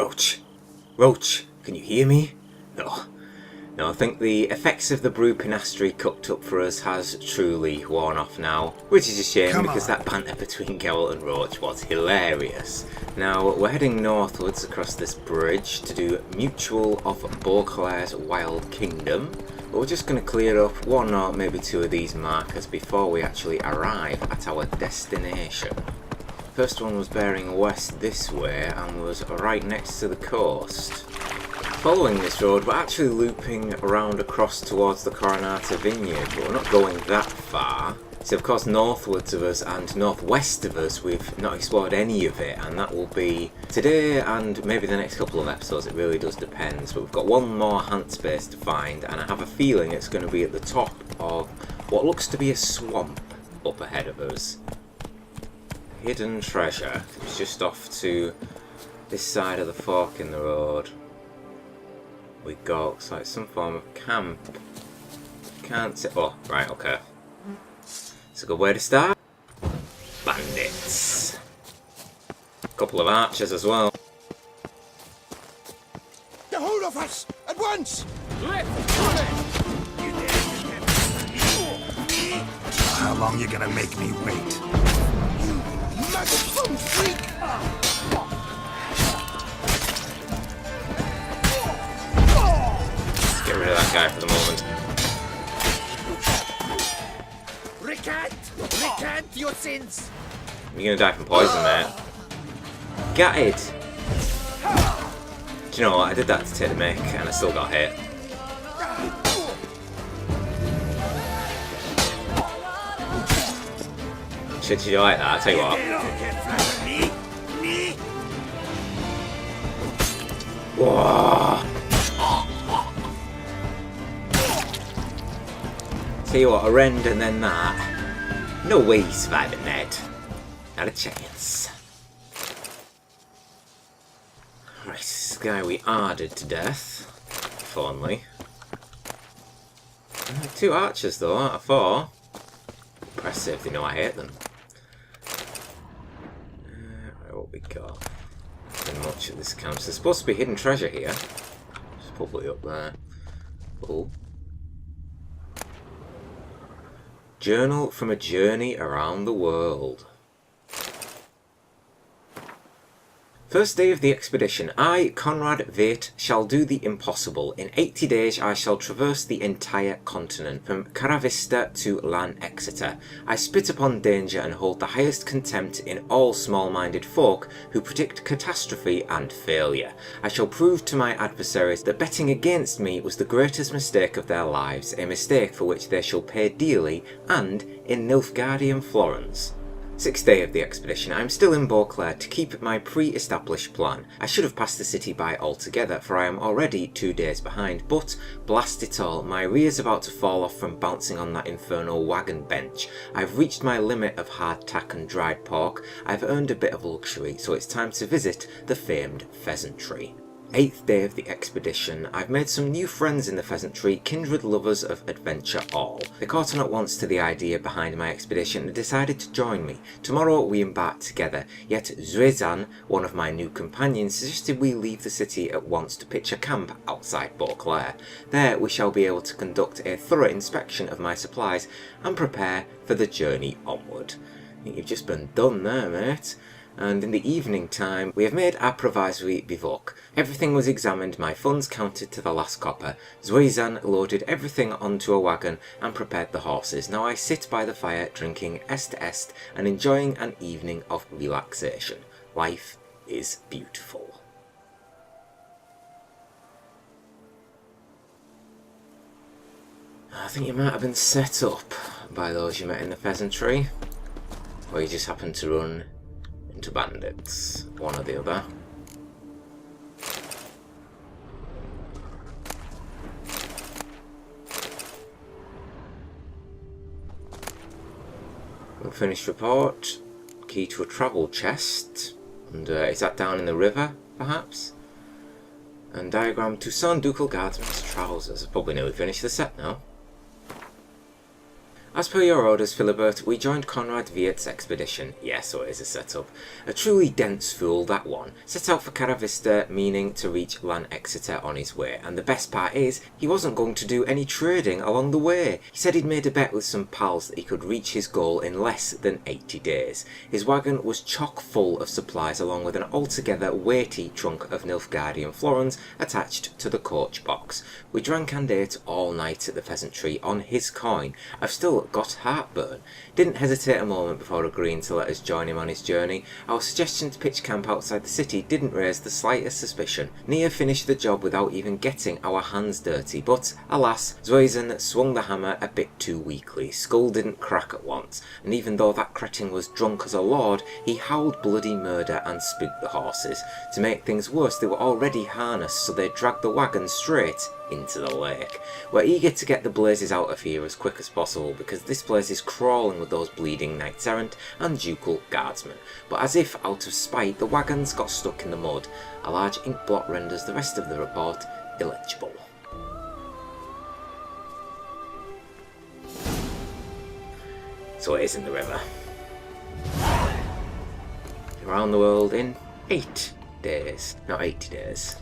Roach! Roach! Can you hear me? No. No, I think the effects of the brew Pinastri cooked up for us has truly worn off now, which is a shame because that banter between Geralt and Roach was hilarious. Now, we're heading northwards across this bridge to do Mutual of BEAUCLAIR'S Wild Kingdom, but we're just going to clear up one or maybe two of these markers before we actually arrive at our destination. First one was bearing west this way and was right next to the coast. Following this road, we're actually looping around across towards the Coronata Vineyard, but we're not going that far. So of course northwards of us and northwest of us we've not explored any of it, and that will be today and maybe the next couple of episodes. It really does depend. But we've got one more hunt space to find, and I have a feeling it's going to be at the top of what looks to be a swamp up ahead of us. Hidden treasure. It's just off to this side of the fork in the road. We got, looks like some form of camp. Can't see. Oh, right, okay. It's a good way to start. Bandits. A couple of archers as well. Get hold of us! At once! How long you gonna make me wait? You maggot freak! Get rid of that guy for the moment. Recant your sins! You're gonna die from poison, mate. Get it! Do you know what? I did that to take the mick and I still got hit. Should you like that? I'll tell you what. Whoa! Tell you what, a rend and then that. No way he's surviving that. Not a chance. Right, this guy we arded to death. Fondly. Two archers though, out of four. Impressive, they know I hate them. Right, what we got? Nothing much at this camp. So there's supposed to be hidden treasure here. It's probably up there. Oh. Journal from a journey around the world. First day of the expedition. I, Conrad Veit, shall do the impossible. In 80 days I shall traverse the entire continent, from Caravista to Lan Exeter. I spit upon danger and hold the highest contempt in all small-minded folk who predict catastrophe and failure. I shall prove to my adversaries that betting against me was the greatest mistake of their lives, a mistake for which they shall pay dearly, and in Nilfgaardian Florence. Sixth day of the expedition. I am still in Beauclair to keep my pre-established plan. I should have passed the city by altogether, for I am already 2 days behind, but blast it all, my rear's about to fall off from bouncing on that infernal wagon bench. I've reached my limit of hardtack and dried pork. I've earned a bit of luxury, so it's time to visit the famed pheasantry. 8th day of the expedition. I've made some new friends in the pheasantry, kindred lovers of adventure all. They caught on at once to the idea behind my expedition and decided to join me. Tomorrow we embark together, yet Zuezan, one of my new companions, suggested we leave the city at once to pitch a camp outside Beauclair. There we shall be able to conduct a thorough inspection of my supplies and prepare for the journey onward. I think you've just been done there, mate. And in the evening time, we have made our provisory bivouac. Everything was examined, my funds counted to the last copper. Zuezan loaded everything onto a wagon and prepared the horses. Now I sit by the fire drinking est and enjoying an evening of relaxation. Life is beautiful. I think you might have been set up by those you met in the pheasantry, or you just happened to run into bandits, one or the other. Unfinished report. Key to a travel chest. And is that down in the river, perhaps? And diagram Toussaint Ducal Guardsman's trousers. I've probably nearly finished the set now. As per your orders, Philibert, we joined Conrad Wiert's expedition. Yes, so it is a setup. A truly dense fool, that one. Set out for Caravista, meaning to reach Lan Exeter on his way. And the best part is, he wasn't going to do any trading along the way. He said he'd made a bet with some pals that he could reach his goal in less than 80 days. His wagon was chock full of supplies along with an altogether weighty trunk of Nilfgaardian florins attached to the coach box. We drank and ate all night at the Pheasantry on his coin. I've still got heartburn. Didn't hesitate a moment before agreeing to let us join him on his journey. Our suggestion to pitch camp outside the city didn't raise the slightest suspicion. Nia finished the job without even getting our hands dirty, but alas, Zweizen swung the hammer a bit too weakly. Skull didn't crack at once, and even though that cretin was drunk as a lord, he howled bloody murder and spooked the horses. To make things worse, they were already harnessed, so they dragged the wagon straight into the lake. We're eager to get the blazes out of here as quick as possible because this place is crawling with those bleeding knights errant and ducal guardsmen. But as if out of spite, the wagons got stuck in the mud. A large ink blot renders the rest of the report illegible. So it is in the river. Around the world in 8 days, not 80 days.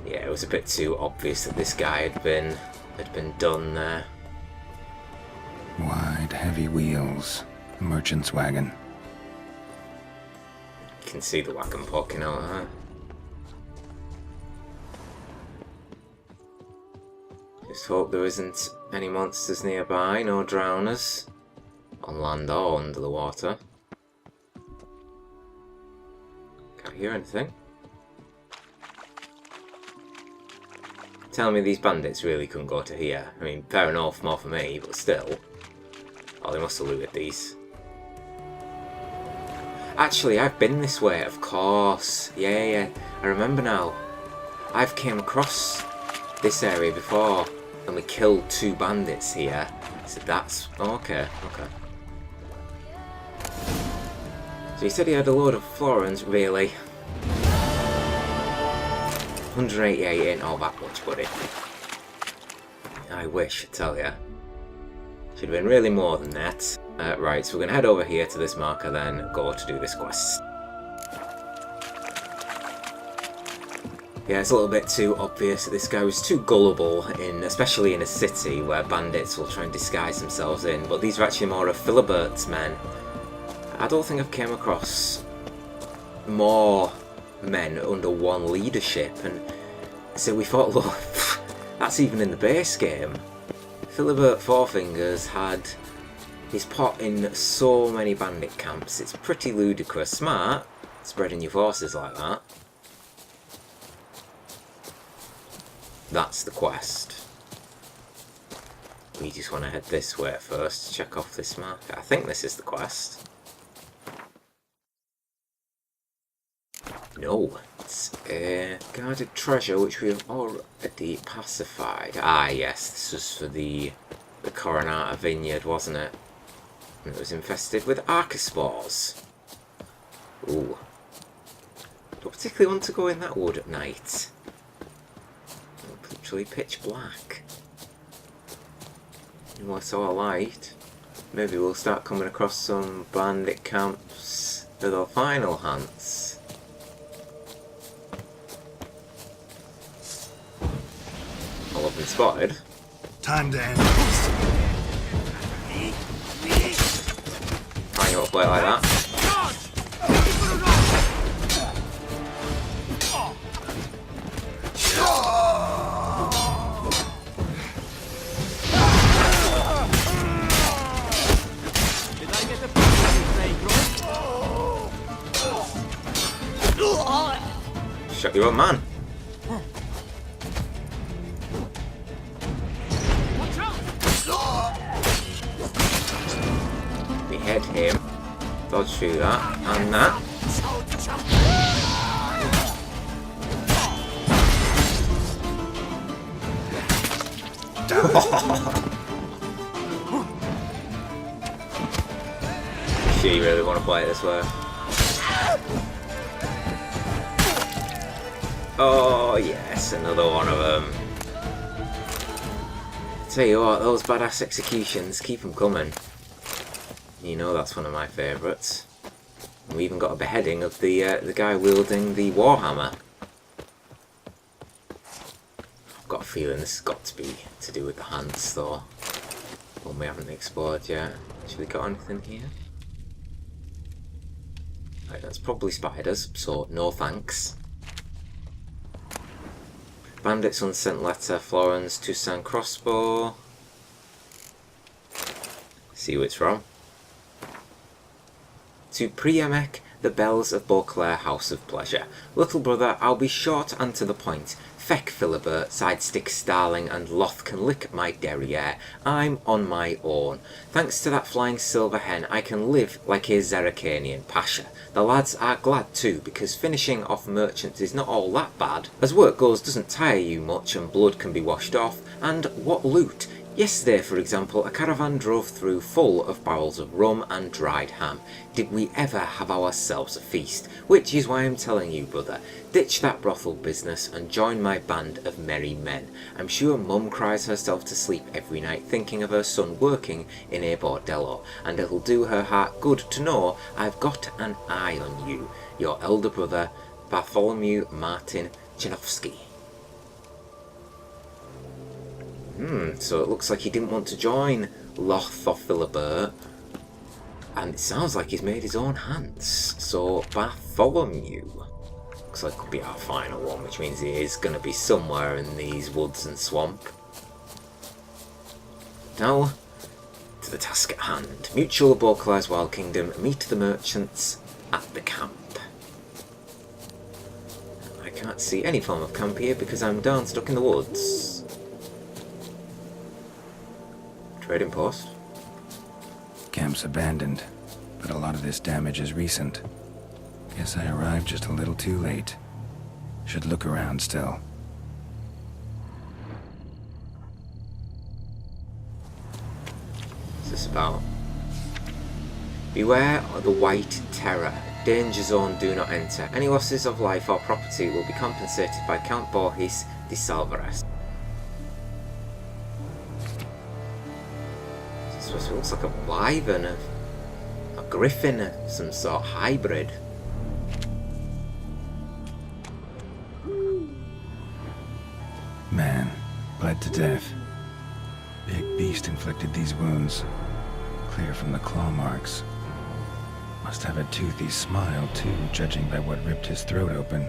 Yeah, it was a bit too obvious that this guy had been done there. Wide, heavy wheels. A merchant's wagon. You can see the wagon poking out, huh? Just hope there isn't any monsters nearby, no drowners. On land or under the water. Can't hear anything. Tell me these bandits really couldn't go to here. I mean, fair enough, more for me, but still. Oh, they must have looted these. Actually, I've been this way, of course. Yeah, I remember now. I've came across this area before, and we killed 2 bandits here. So that's... okay. So he said he had a load of florins, really. 188 ain't all that much, buddy. I wish, I tell ya. Should have been really more than that. Right, so we're going to head over here to this marker, then go to do this quest. Yeah, it's a little bit too obvious that this guy was too gullible, especially in a city where bandits will try and disguise themselves in, but these are actually more of Philibert's men. I don't think I've came across more men under one leadership, and so we thought, look, that's even in the base game. Philibert Fourfingers had his pot in so many bandit camps. It's pretty ludicrous. Smart, spreading your forces like that. That's the quest. We just want to head this way first to check off this marker. I think this is the quest. No, it's a guarded treasure which we have already pacified. Ah yes, this was for the Coronata vineyard, wasn't it? And it was infested with archospores. Ooh. Don't particularly want to go in that wood at night. It's literally pitch black. What's all light? Maybe we'll start coming across some bandit camps for the final hunts. All up and spotted. Time to end this. Trying to play like that. Shut your own man. We hit him. Dodge through that and that. Sure you really want to play it this way? Oh yes, another one of them. Tell you what, those badass executions, keep them coming. You know that's one of my favourites. We even got a beheading of the guy wielding the Warhammer. I've got a feeling this has got to be to do with the hands though. One we haven't explored yet. Should we got anything here? Right, that's probably spiders, so no thanks. Bandit's unsent letter, Florence, TOUSSAINT crossbow. See who it's from. To Priamek, the bells of BEAUCLAIR'S house of pleasure. Little brother, I'll be short and to the point. Feck Philibert, sidestick Starling, and Loth can lick my derriere. I'm on my own. Thanks to that flying silver hen, I can live like a Zeracanian pasha. The lads are glad too, because finishing off merchants is not all that bad. As work goes doesn't tire you much and blood can be washed off, and what loot! Yesterday, for example, a caravan drove through full of barrels of rum and dried ham. Did we ever have ourselves a feast? Which is why I'm telling you, brother, ditch that brothel business and join my band of merry men. I'm sure Mum cries herself to sleep every night thinking of her son working in a bordello, and it'll do her heart good to know I've got an eye on you. Your elder brother, Bartholomew Martin Janowski. So it looks like he didn't want to join Loth or Philibert, and it sounds like he's made his own hands. So Bartholomew looks like could be our final one, which means he is going to be somewhere in these woods and swamp. Now to the task at hand. Mutual of BEAUCLAIR'S Wild Kingdom, meet the merchants at the camp. I can't see any form of camp here because I'm down stuck in the woods. Trading post. Camp's abandoned, but a lot of this damage is recent. Guess I arrived just a little too late. Should look around still. What's this about? Beware of the White Terror. Danger zone, do not enter. Any losses of life or property will be compensated by Count Borges de Salvarez. It looks like a wyvern, a griffin of some sort, hybrid. Man, bled to death. Big beast inflicted these wounds. Clear from the claw marks. Must have a toothy smile too, judging by what ripped his throat open.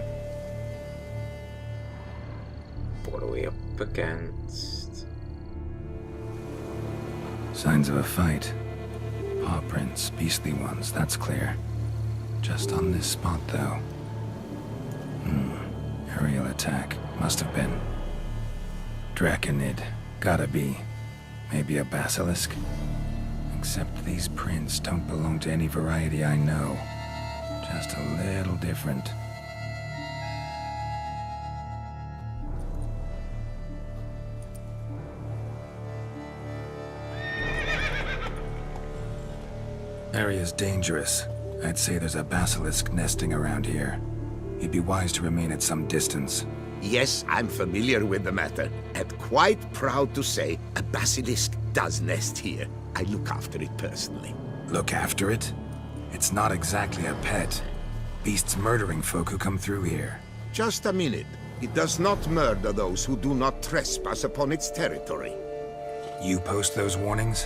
What are we up against? Signs of a fight. Paw prints, beastly ones, that's clear. Just on this spot, though. Aerial attack. Must have been. Draconid. Gotta be. Maybe a basilisk? Except these prints don't belong to any variety I know. Just a little different. Area's dangerous. I'd say there's a basilisk nesting around here. You'd be wise to remain at some distance. Yes, I'm familiar with the matter, and quite proud to say a basilisk does nest here. I look after it personally. Look after it? It's not exactly a pet. Beasts murdering folk who come through here. Just a minute. It does not murder those who do not trespass upon its territory. You post those warnings?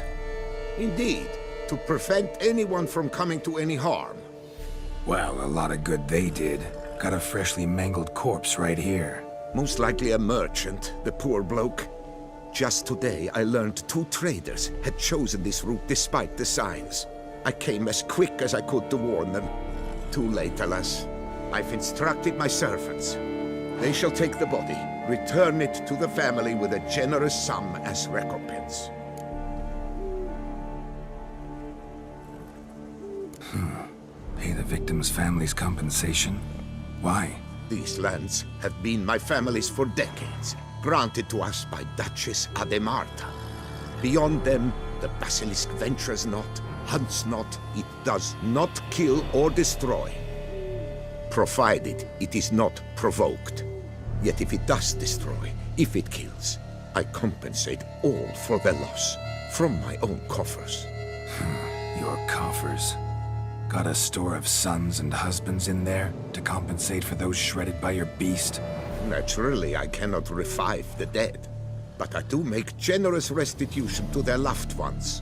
Indeed, to prevent anyone from coming to any harm. Well, a lot of good they did. Got a freshly mangled corpse right here. Most likely a merchant, the poor bloke. Just today, I learned 2 traders had chosen this route despite the signs. I came as quick as I could to warn them. Too late, alas. I've instructed my servants. They shall take the body, return it to the family with a generous sum as recompense. Pay the victim's family's compensation? Why? These lands have been my family's for decades, granted to us by Duchess Ademarta. Beyond them, the basilisk ventures not, hunts not, it does not kill or destroy. Provided it is not provoked. Yet if it does destroy, if it kills, I compensate all for their loss, from my own coffers. Your coffers. Got a store of sons and husbands in there to compensate for those shredded by your beast? Naturally, I cannot revive the dead, but I do make generous restitution to their loved ones.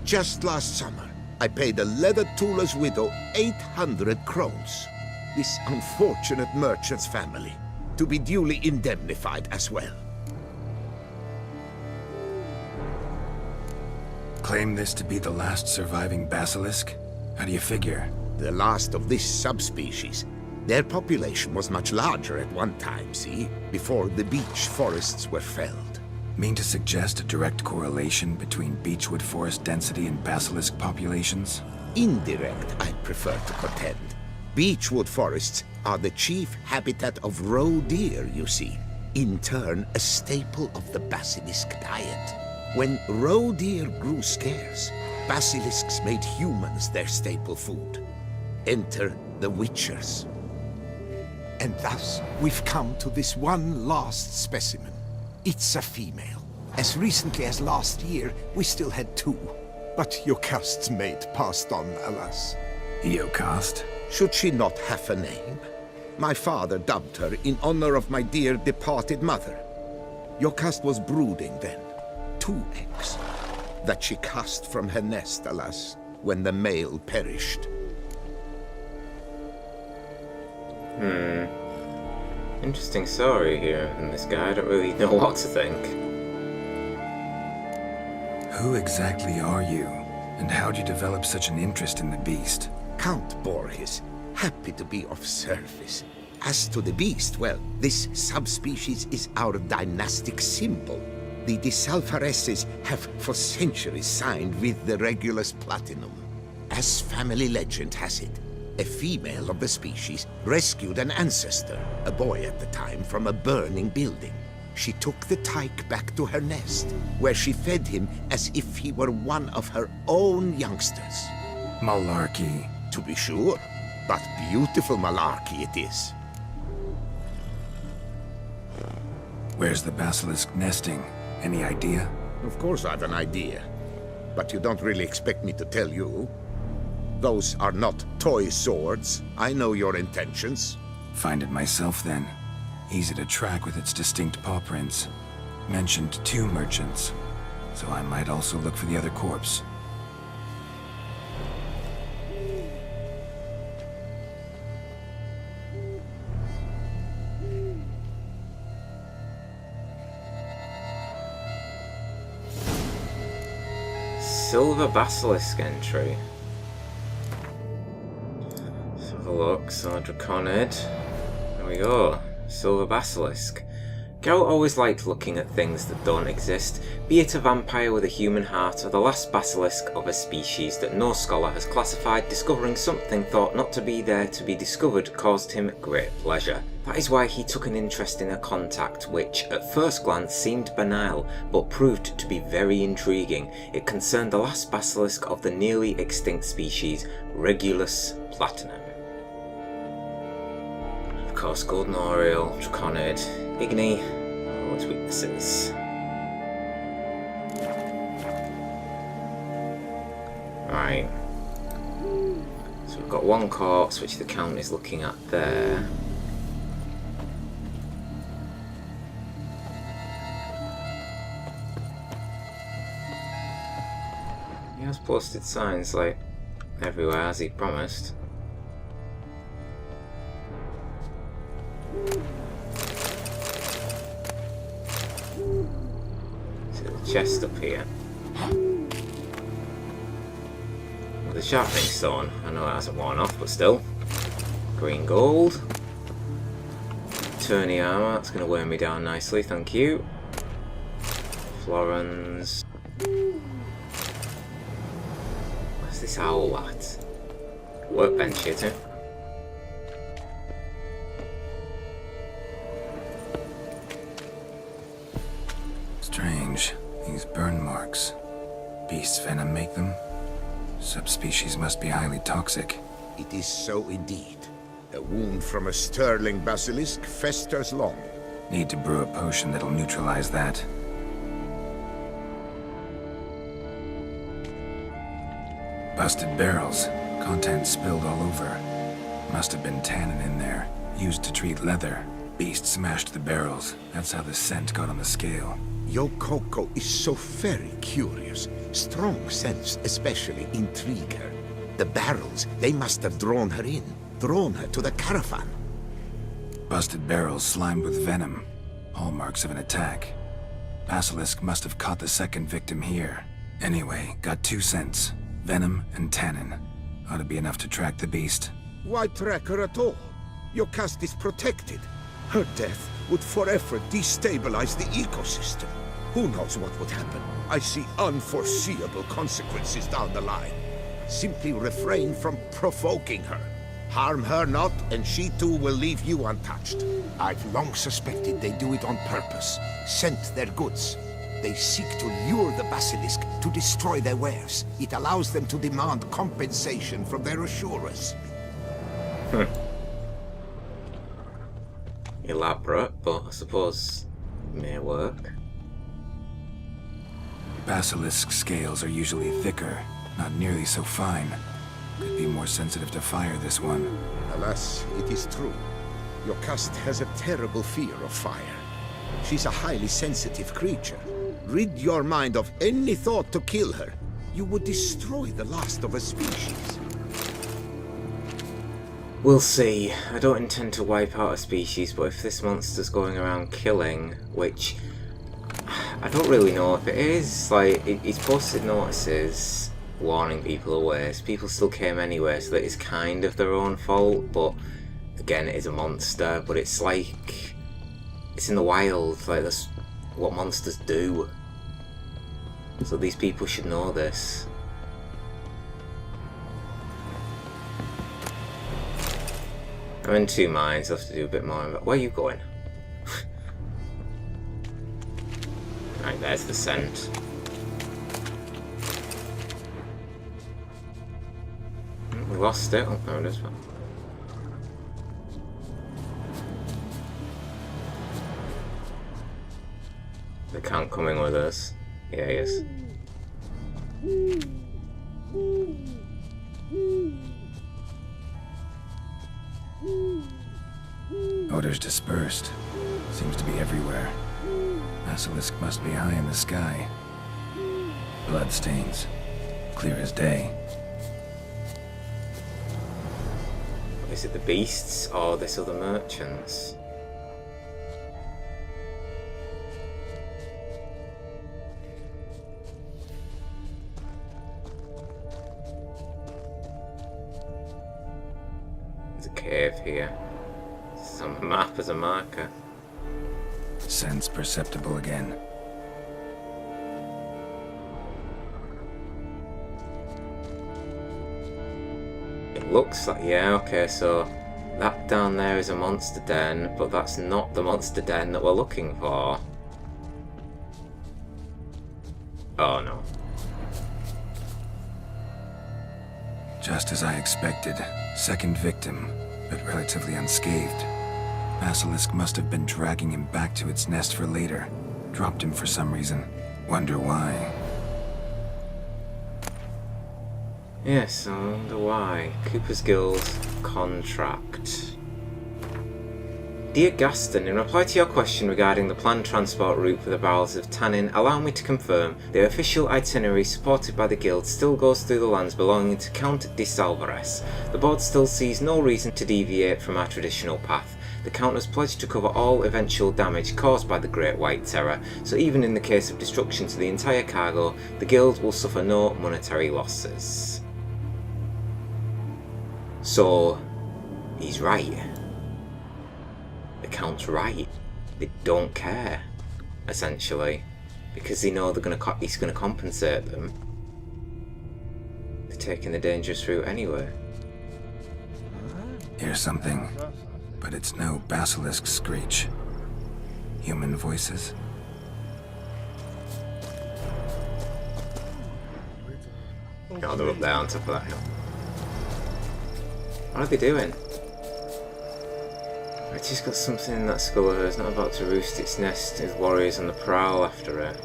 Just last summer, I paid a leather tooler's widow 800 crowns. This unfortunate merchant's family, to be duly indemnified as well. Claim this to be the last surviving basilisk? How do you figure? The last of this subspecies. Their population was much larger at one time, see? Before the beech forests were felled. Mean to suggest a direct correlation between beechwood forest density and basilisk populations? Indirect, I prefer to contend. Beechwood forests are the chief habitat of roe deer, you see. In turn, a staple of the basilisk diet. When roe deer grew scarce, basilisks made humans their staple food. Enter the witchers. And thus, we've come to this one last specimen. It's a female. As recently as last year, we still had 2. But Jocast's mate passed on, alas. Eocast? Should she not have a name? My father dubbed her in honor of my dear departed mother. Jocast was brooding then. 2 eggs. That she cast from her nest, alas, when the male perished. Interesting story here in this guy. I don't really know what to think. Who exactly are you? And how'd you develop such an interest in the beast? Count Borges, happy to be of service. As to the beast, well, this subspecies is our dynastic symbol. The Disalfareses have for centuries signed with the Regulus Platinum. As family legend has it, a female of the species rescued an ancestor, a boy at the time, from a burning building. She took the tyke back to her nest, where she fed him as if he were one of her own youngsters. Malarkey. To be sure, but beautiful malarkey it is. Where's the basilisk nesting? Any idea? Of course I've an idea, but you don't really expect me to tell you. Those are not toy swords. I know your intentions. Find it myself then. Easy to track with its distinct paw prints. Mentioned 2 merchants, so I might also look for the other corpse. Silver Basilisk entry. Let's have a look. So, Draconid. There we go. Silver Basilisk. Geralt always liked looking at things that don't exist, be it a vampire with a human heart or the last basilisk of a species that no scholar has classified. Discovering something thought not to be there to be discovered caused him great pleasure. That is why he took an interest in a contact which, at first glance, seemed banal, but proved to be very intriguing. It concerned the last basilisk of the nearly extinct species, Regulus Platinum. Of course, Golden Oriole, Draconid, Igni, all its weaknesses. Right. So we've got 1 corpse, which the Count is looking at there. He has posted signs like everywhere as he promised. See the chest up here. With the sharpening stone. I know it hasn't worn off, but still. Green gold. Tourney armour, that's going to wear me down nicely, thank you. Florins. Where's this owl at? Workbench here too. Strange. These burn marks. Beast's venom make them? Subspecies must be highly toxic. It is so indeed. A wound from a sterling basilisk festers long. Need to brew a potion that'll neutralize that. Busted barrels. Contents spilled all over. Must have been tannin in there. Used to treat leather. Beast smashed the barrels. That's how the scent got on the scale. Your Coco is so very curious. Strong scents especially intrigue her. The barrels, they must have drawn her in. Drawn her to the caravan. Busted barrels slimed with venom. Hallmarks of an attack. Basilisk must have caught the second victim here. Anyway, got 2 scents. Venom and tannin. Ought to be enough to track the beast. Why track her at all? Your caste is protected. Her death would forever destabilize the ecosystem. Who knows what would happen? I see unforeseeable consequences down the line. Simply refrain from provoking her. Harm her not, and she too will leave you untouched. I've long suspected they do it on purpose. Scent their goods. They seek to lure the basilisk to destroy their wares. It allows them to demand compensation from their assurers. Elaborate, but I suppose it may work. Basilisk scales are usually thicker, not nearly so fine. Could be more sensitive to fire, this one. Alas, it is true. Your caste has a terrible fear of fire. She's a highly sensitive creature. Rid your mind of any thought to kill her. You would destroy the last of a species. We'll see. I don't intend to wipe out a species, but if this monster's going around killing, which I don't really know if it is, like, he's posted notices warning people away, so people still came anyway, so that it's kind of their own fault, but again, it is a monster, but it's like, it's in the wild, like, that's what monsters do. So these people should know this. I'm in 2 minds, I'll have to do a bit more. Where are you going? Right, there's the scent. We lost it. Oh, there it is. They can't come in with us. Yeah, he is. Odors dispersed. Seems to be everywhere. Basilisk must be high in the sky. Bloodstains. Clear as day. Is it the beasts or this other merchants? There's a cave here. Some map as a marker. Sense perceptible again. It looks like, yeah, okay, so that down there is a monster den, but that's not the monster den that we're looking for. Oh no. Just as I expected. Second victim, but relatively unscathed. Basilisk must have been dragging him back to its nest for later. Dropped him for some reason. Wonder why. Yes, I wonder why. Cooper's Guild contract. Dear Gaston, in reply to your question regarding the planned transport route for the barrels of tannin, allow me to confirm the official itinerary supported by the Guild still goes through the lands belonging to Count de Salvarez. The board still sees no reason to deviate from our traditional path. The Count has pledged to cover all eventual damage caused by the Great White Terror, so even in the case of destruction to the entire cargo, the Guild will suffer no monetary losses. So, he's right. The Count's right. They don't care, essentially, because they know he's gonna compensate them. They're taking the dangerous route anyway. Here's something, but it's no basilisk screech. Human voices. Oh, they're up there on top of that hill. What are they doing? It's just got something in that skull of hers, not about to roost its nest with warriors on the prowl after it.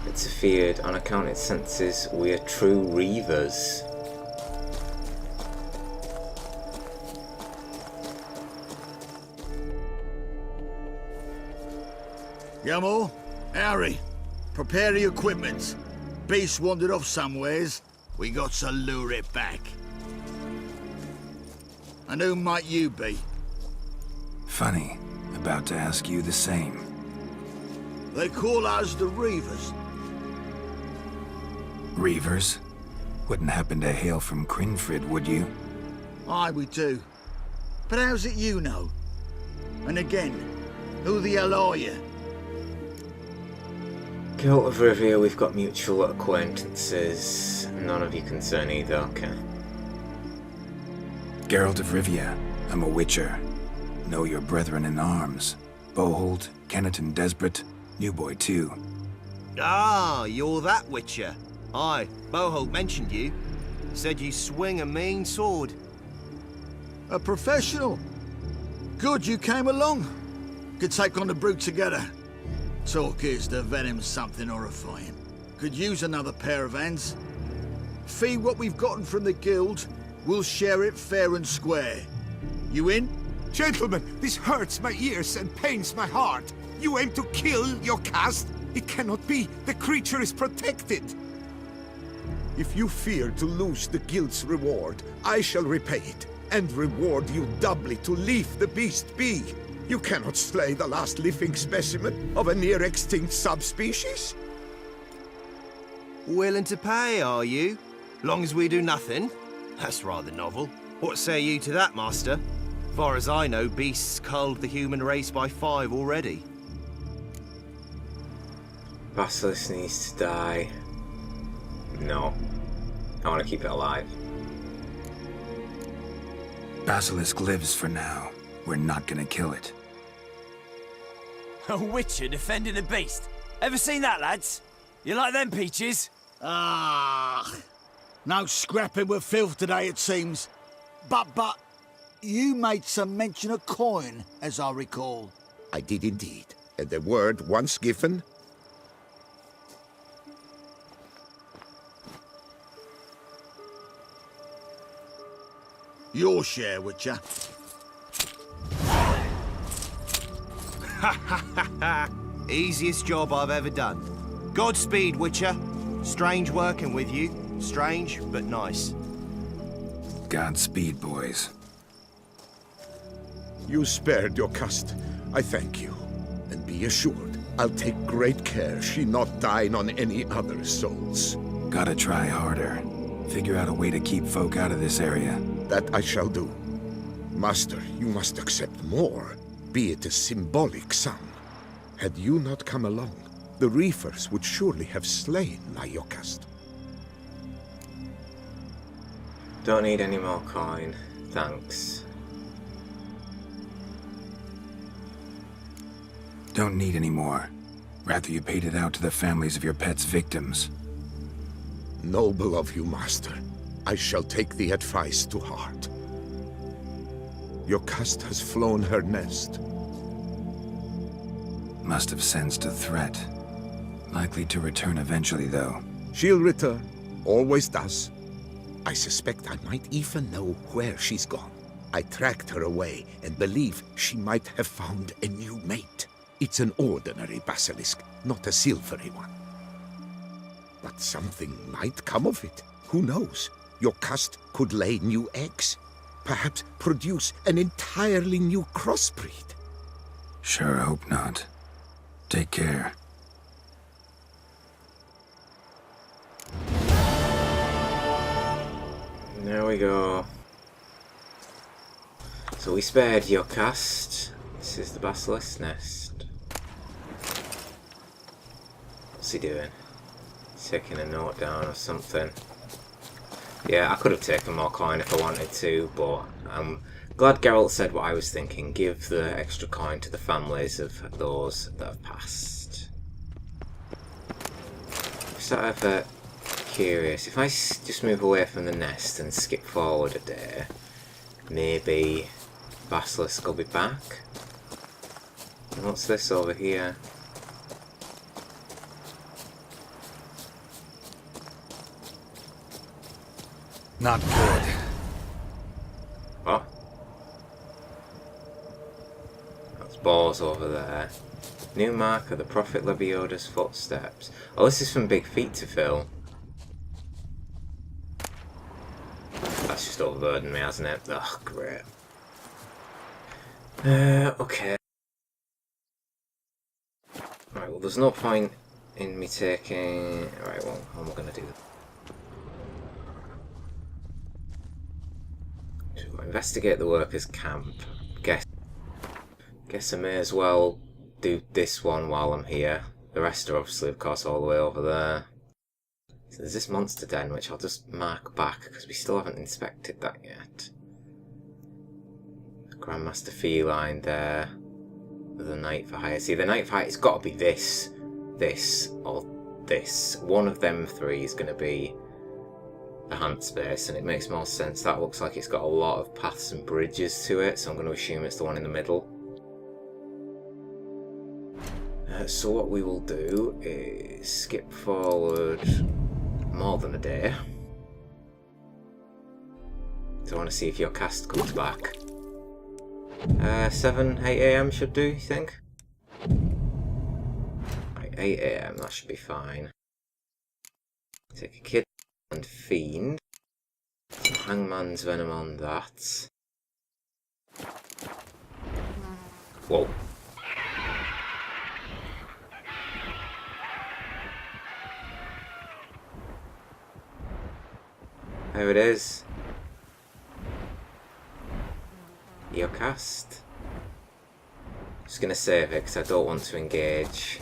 It's feared on account it senses we're true reavers. Yamo, Harry, prepare the equipment. Beast wandered off somewheres. We got to lure it back. And who might you be? Funny. About to ask you the same. They call us the Reavers. Reavers? Wouldn't happen to hail from Crinfrid, would you? Aye, we do. But how's it you know? And again, who the hell are you? Geralt of Rivia, we've got mutual acquaintances. None of you concern either, okay? Geralt of Rivia. I'm a witcher. Know your brethren in arms. Bohold, Kenneton Desperate, New Boy too. Ah, you're that witcher. Aye, Bohold mentioned you. Said you swing a mean sword. A professional. Good you came along. Could take on the brute together. Talk is the venom's something horrifying. Could use another pair of hands. Fee what we've gotten from the guild, we'll share it fair and square. You in? Gentlemen, this hurts my ears and pains my heart. You aim to kill your caste? It cannot be. The creature is protected. If you fear to lose the guild's reward, I shall repay it, and reward you doubly to leave the beast be. You cannot slay the last living specimen of a near-extinct subspecies. Willing to pay, are you? Long as we do nothing? That's rather novel. What say you to that, Master? Far as I know, beasts culled the human race by 5 already. Basilisk needs to die. No. I want to keep it alive. Basilisk lives for now. We're not gonna kill it. A witcher defending a beast. Ever seen that, lads? You like them peaches? Ah, no scrapping with filth today, it seems. But, you made some mention of coin, as I recall. I did indeed, and the word once given... Your share, Witcher. Easiest job I've ever done. Godspeed, Witcher. Strange working with you. Strange, but nice. Godspeed, boys. You spared your caste. I thank you. And be assured, I'll take great care she not dine on any other souls. Gotta try harder. Figure out a way to keep folk out of this area. That I shall do. Master, you must accept more, be it a symbolic sum. Had you not come along, the reefers would surely have slain Lyocast. Don't need any more coin. Thanks. Don't need any more. Rather you paid it out to the families of your pets' victims. Noble of you, Master. I shall take the advice to heart. Your caste has flown her nest. Must have sensed a threat. Likely to return eventually, though. She'll return. Always does. I suspect I might even know where she's gone. I tracked her away and believe she might have found a new mate. It's an ordinary basilisk, not a silvery one. But something might come of it. Who knows? Your caste could lay new eggs. Perhaps produce an entirely new crossbreed. Sure hope not. Take care. There we go. So we spared your cast. This is the basilisk nest. What's he doing? He's taking a note down or something. Yeah, I could have taken more coin if I wanted to, but I'm glad Geralt said what I was thinking. Give the extra coin to the families of those that have passed. Sort of curious. If I just move away from the nest and skip forward a day, maybe Basilisk will be back. And what's this over here? Not good. What? That's balls over there. New marker, the Prophet LEBIODA'S footsteps. Oh, this is from Big Feet to fill. That's just overburdened me, hasn't it? Ugh, great. Okay. Right, well, there's no point in me taking... Right, well, how am I going to do that? So, investigate the workers' camp. Guess I may as well do this one while I'm here. The rest are obviously, of course, all the way over there. So there's this monster den, which I'll just mark back, because we still haven't inspected that yet. Grandmaster Feline there. The Knight for Hire. See, the Knight for Hire, it's got to be this, or this. One of them three is going to be the hand space, and it makes more sense. That looks like it's got a lot of paths and bridges to it, so I'm going to assume it's the one in the middle. So what we will do is skip forward more than a day. So I want to see if your cast comes back. 7, 8 AM should do, you think? Right, 8 AM, that should be fine. Take a kid and fiend. Hangman's venom on that. Whoa. There it is. Your cast. Just gonna save it because I don't want to engage,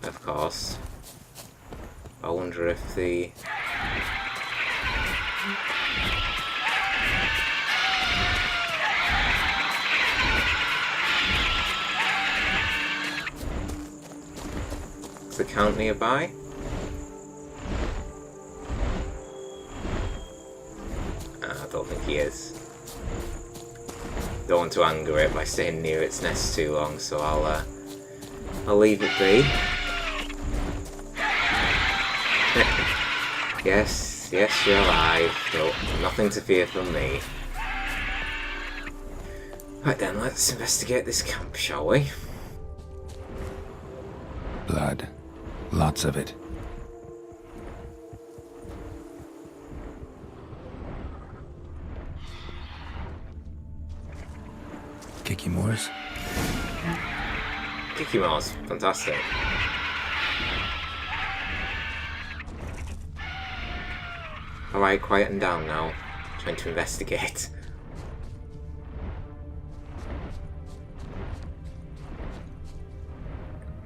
of course. I wonder if the... Is the count nearby? I don't think he is. Don't want to anger it by staying near its nest too long, so I'll leave it be. Yes, you're alive. No, nothing to fear from me. Right then, let's investigate this camp, shall we? Blood. Lots of it. Kikimore's? Kikimore's, fantastic. Alright, quieten down now. Trying to investigate.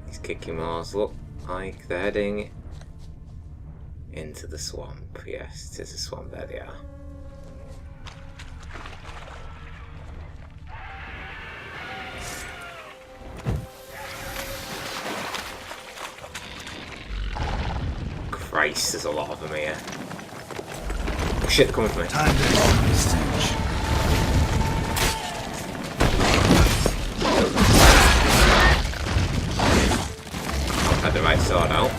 These Kikimore's look like they're heading into the swamp. Yes, it is a swamp, there they are. Christ, there's a lot of them here. Oh shit, they're coming for me. Time to end this stage. Had the right sword out.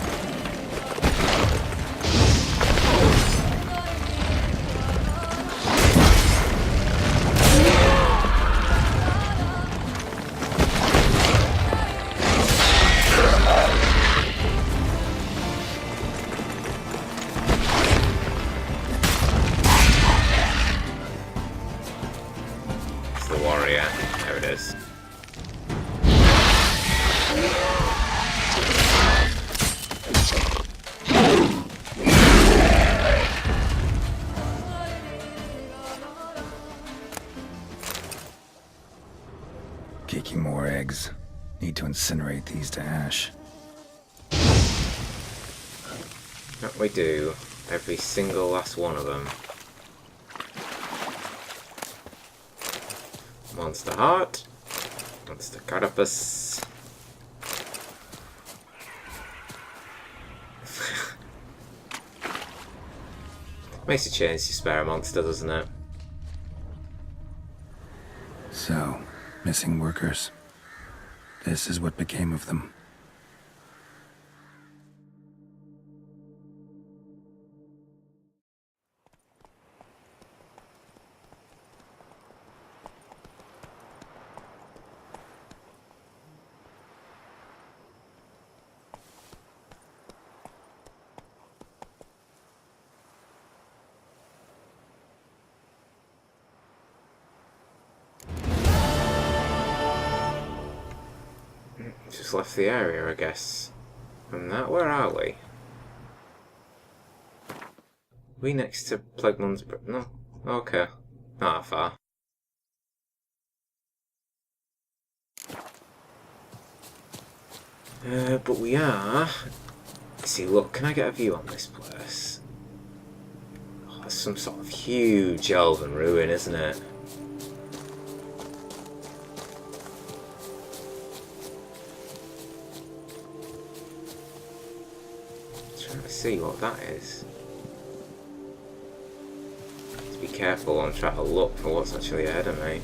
Kikimore eggs. Need to incinerate these to ash. That we do. Every single last one of them. Monster heart. Monster carapace. Makes a change to spare a monster, doesn't it? So, missing workers. This is what became of them. Just left the area, I guess. From that, where are we? We next to Plegmund's... No. Okay. Not that far. But we are... Let's see, look, can I get a view on this place? Oh, there's some sort of huge elven ruin, isn't it? Trying to see what that is. Be careful and try to look for what's actually ahead of me.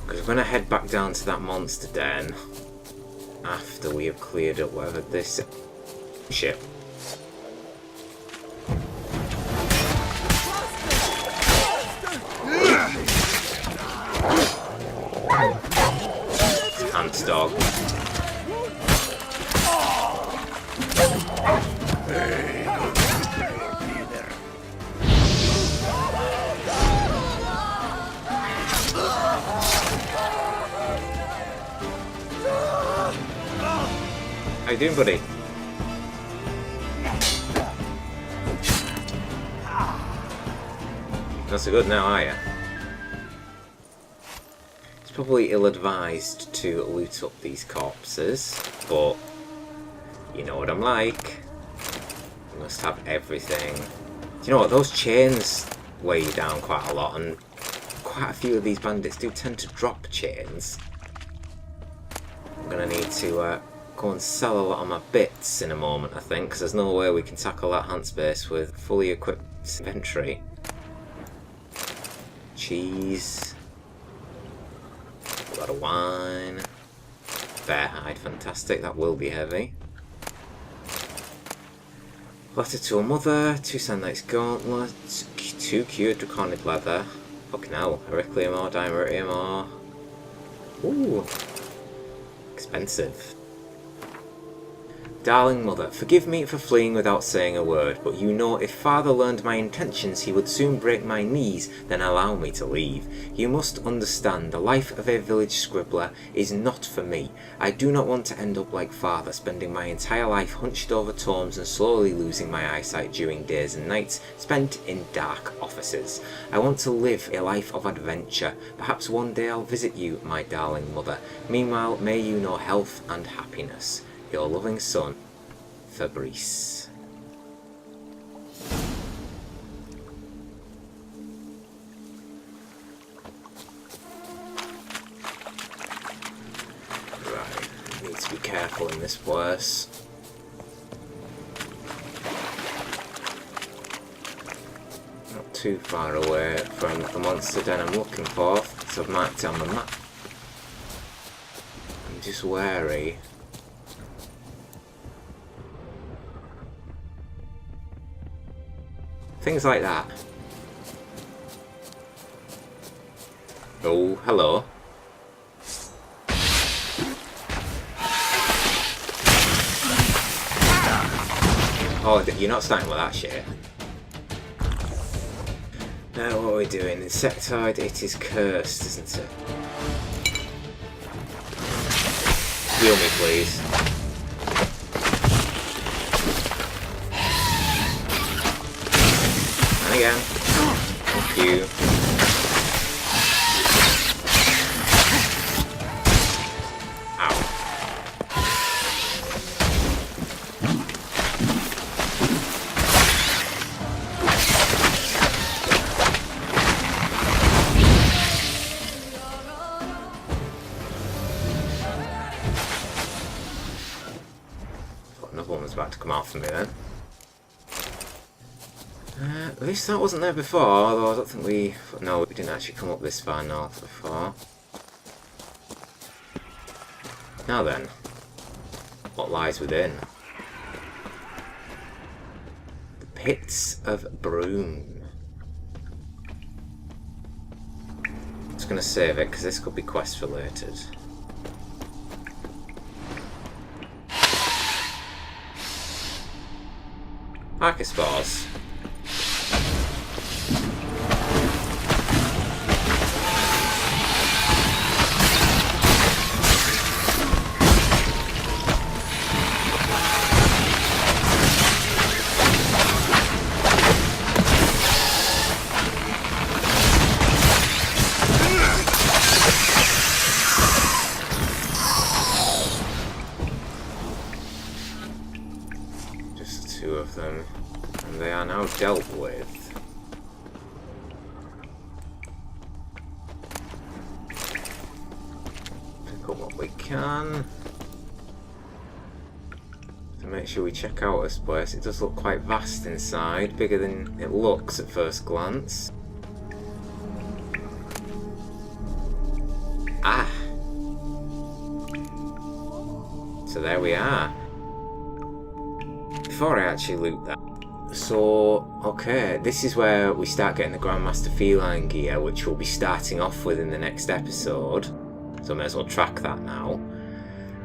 Because we're going to head back down to that monster den after we have cleared up whatever this shit. Ants dog. How you doing, buddy? Not so good now, are you? It's probably ill-advised to loot up these corpses, but you know what I'm like. You must have everything. Do you know what? Those chains weigh you down quite a lot, and quite a few of these bandits do tend to drop chains. I'm gonna need to go and sell a lot of my bits in a moment, I think, because there's no way we can tackle that hunt space with fully equipped inventory. Cheese. A lot of wine. Bear hide, fantastic, that will be heavy. Letter to a mother, 2 Sandlight's gauntlets, 2 cured draconic leather. Fucking hell, Heracleum ore, Dimeritium ore. Ooh. Expensive. Darling mother, forgive me for fleeing without saying a word, but you know if father learned my intentions he would soon break my knees, then allow me to leave. You must understand, the life of a village scribbler is not for me. I do not want to end up like father, spending my entire life hunched over tomes and slowly losing my eyesight during days and nights spent in dark offices. I want to live a life of adventure. Perhaps one day I'll visit you, my darling mother. Meanwhile, may you know health and happiness. Your loving son, Fabrice. Right, need to be careful in this place. Not too far away from the monster den I'm looking for, so I've marked it on the map. I'm just wary. Things like that. Oh, hello. Oh, you're not starting with that shit. Now, what are we doing? Insectoid, it is cursed, isn't it? Heal me, please. Again. Thank you. Ow. Thought another one was about to come out for me then. At least that wasn't there before, although I don't think we... No, we didn't actually come up this far north before. Now then, what lies within? The Pits of Broom. I'm just going to save it, because this could be quest related. Archospores. have dealt with. Pick up what we can. To make sure we check out this place. It does look quite vast inside, bigger than it looks at first glance. Ah! So there we are. Before I actually loot that. So, okay, this is where we start getting the Grandmaster Feline gear, which we'll be starting off with in the next episode. So I may as well track that now.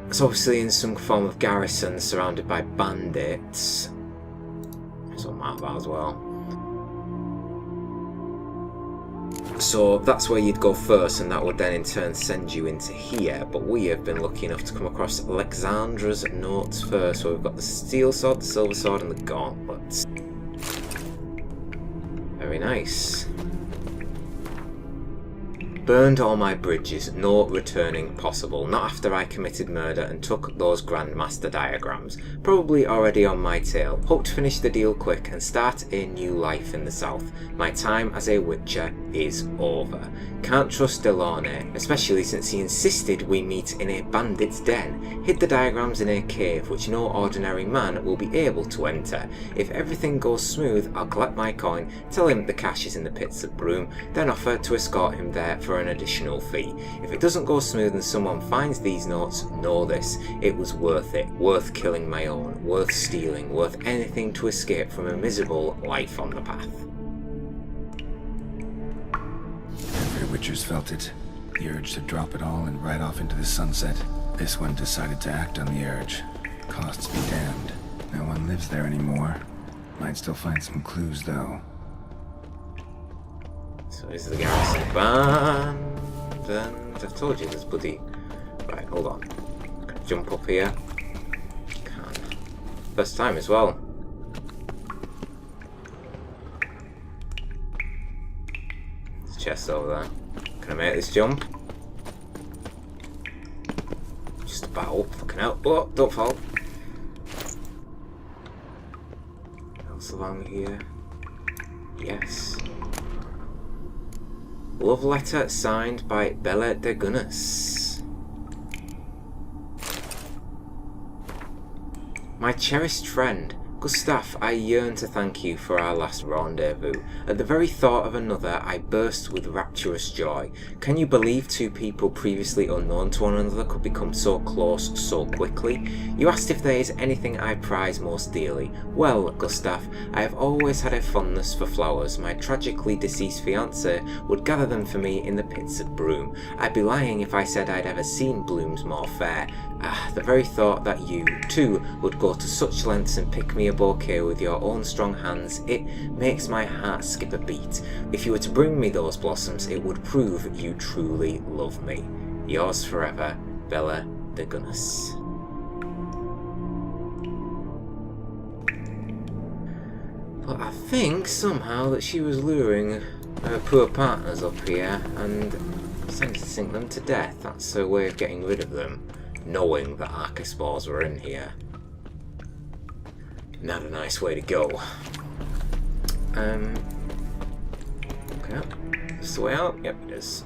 It's obviously in some form of garrison surrounded by bandits. So I'll mark that as well. So that's where you'd go first, and that would then in turn send you into here. But we have been lucky enough to come across Alexandra's notes first, where we've got the steel sword, the silver sword, and the gauntlets. Very nice. Burned all my bridges, no returning possible. Not after I committed murder and took those Grandmaster diagrams. Probably already on my tail. Hope to finish the deal quick and start a new life in the south. My time as a witcher is over. Can't trust Delaunay, especially since he insisted we meet in a bandit's den. Hid the diagrams in a cave which no ordinary man will be able to enter. If everything goes smooth, I'll collect my coin, tell him the cash is in the pits of Broom, then offer to escort him there for an additional fee. If it doesn't go smooth and someone finds these notes, know this, it was worth it, worth killing my own, worth stealing, worth anything to escape from a miserable life on the path. Every Witcher's felt it. The urge to drop it all and ride off into the sunset. This one decided to act on the urge. Costs be damned. No one lives there anymore. Might still find some clues though. So this is the garrison band, and I've told you there's bloody... Right, hold on. Can I jump up here? Can. First time as well. There's a chest over there. Can I make this jump? Just about. Fucking hell. Oh, don't fall. What else along here? Yes. Love letter signed by BEAUCLAIR'S. My cherished friend, Gustav, I yearn to thank you for our last rendezvous. At the very thought of another, I burst with rapturous joy. Can you believe two people previously unknown to one another could become so close so quickly? You asked if there is anything I prize most dearly. Well, Gustav, I have always had a fondness for flowers. My tragically deceased fiancé would gather them for me in the pits of Broom. I'd be lying if I said I'd ever seen blooms more fair. Ah, the very thought that you, too, would go to such lengths and pick me a bouquet with your own strong hands, it makes my heart skip a beat. If you were to bring me those blossoms, it would prove you truly love me. Yours forever, BEAUCLAIR'S. But I think somehow that she was luring her poor partners up here and sentencing them to death. That's her way of getting rid of them. Knowing that archospores were in here. Not a nice way to go. Okay. Is this the way out? Yep, it is.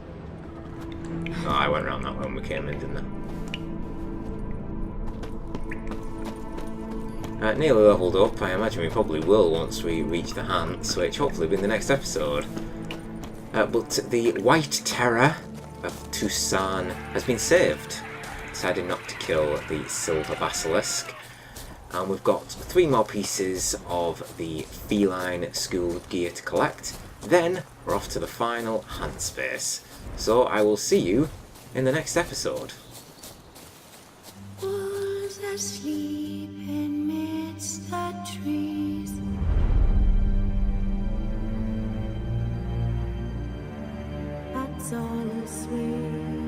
Oh, I went around that way when we came in, didn't I? Nearly leveled up. I imagine we probably will once we reach the Hants, which hopefully will be in the next episode. But the White Terror of Toussaint has been saved. Decided not to kill the Silver Basilisk. And we've got 3 more pieces of the Feline School gear to collect. Then we're off to the final Hunt space. So I will see you in the next episode. Was asleep amidst the trees. That's all I swear.